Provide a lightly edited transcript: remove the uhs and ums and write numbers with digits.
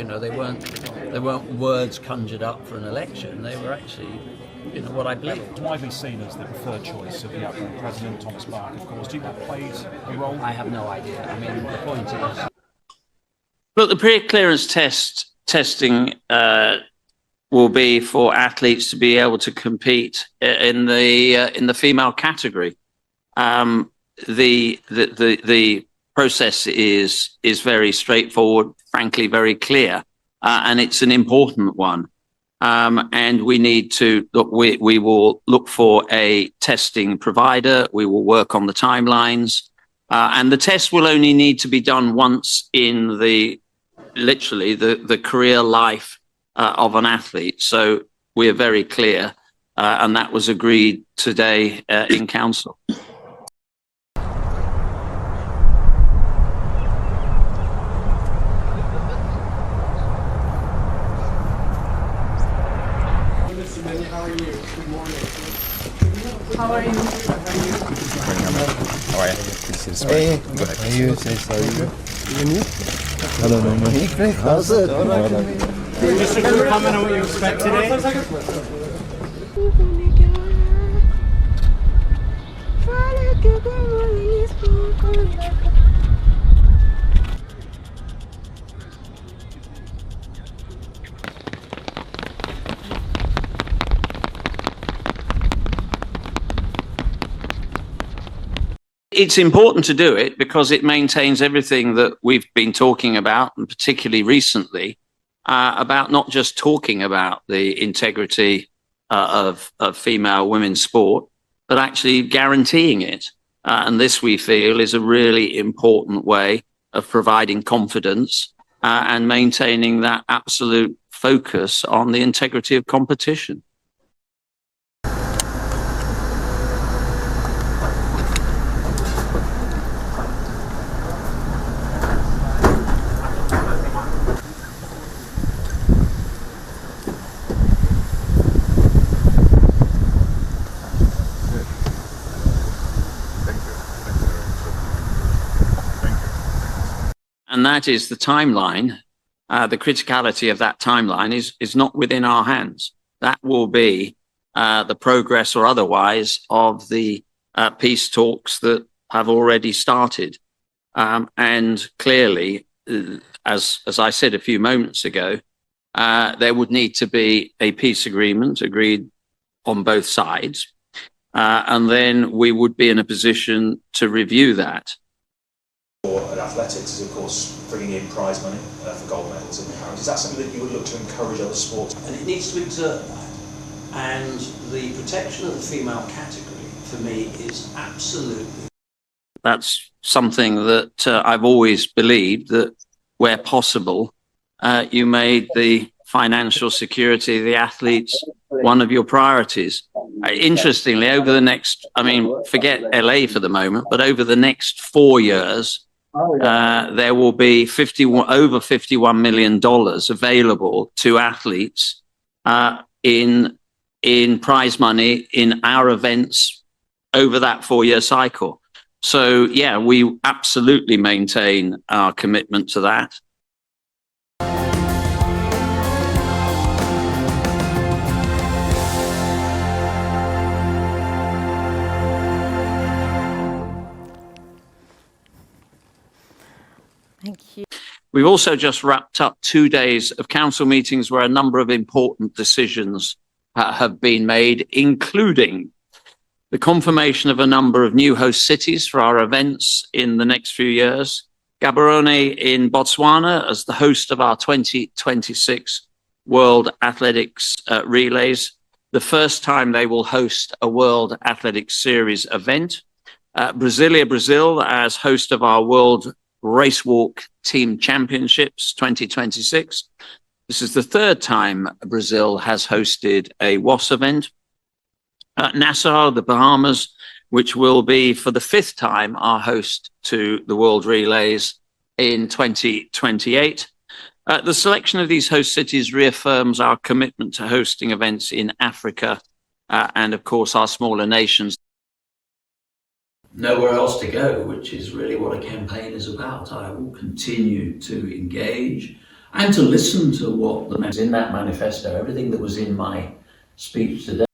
You know, they weren't words conjured up for an election. They were actually, you know, what I believe. It's widely seen as the preferred choice of the outgoing president, Thomas Bach, of course. Do you think that plays a role? I have no idea. I mean, the point is, look, the pre-clearance testing will be for athletes to be able to compete in the female category. The process is very straightforward, frankly, very clear, and it's an important one. And we need to look. We will look for a testing provider. We will work on the timelines, and the test will only need to be done once in literally the career life of an athlete. So we are very clear, and that was agreed today in council. How are you? Good morning. How are you? How are you? This is Hey, go ahead. how are you? And you? I don't know, man. Great. How's it? Just a quick comment on what you expect today. It's important to do it because it maintains everything that we've been talking about, and particularly recently, about not just talking about the integrity of female women's sport, but actually guaranteeing it. And this, we feel, is a really important way of providing confidence and maintaining that absolute focus on the integrity of competition. And that is the timeline. The criticality of that timeline is not within our hands. That will be the progress or otherwise of the peace talks that have already started. And clearly, as I said a few moments ago, there would need to be a peace agreement agreed on both sides. And then we would be in a position to review that. At athletics is, of course, bringing in prize money for gold medals in the Paris. Is that something that you would look to encourage other sports? and it needs to exert that. And the protection of the female category, for me, is absolutely. That's something that I've always believed, that where possible, you made the financial security of the athletes one of your priorities. Interestingly, over the next, I mean, forget LA for the moment, but over the next 4 years, there will be over $51 million available to athletes in prize money in our events over that 4-year cycle. So, yeah, we absolutely maintain our commitment to that. Thank you. We've also just wrapped up 2 days of council meetings where a number of important decisions have been made, including the confirmation of a number of new host cities for our events in the next few years. Gaborone in Botswana as the host of our 2026 World Athletics Relays, the first time they will host a World Athletics Series event. Brasilia, Brazil as host of our World Racewalk Team Championships 2026. This is the third time Brazil has hosted a WOS event. Nassau, the Bahamas, which will be for the 5th time our host to the World Relays in 2028. The selection of these host cities reaffirms our commitment to hosting events in Africa and, of course, our smaller nations. Nowhere else to go, which is really what a campaign is about. I will continue to engage. and to listen to what the in that manifesto, everything that was in my speech today.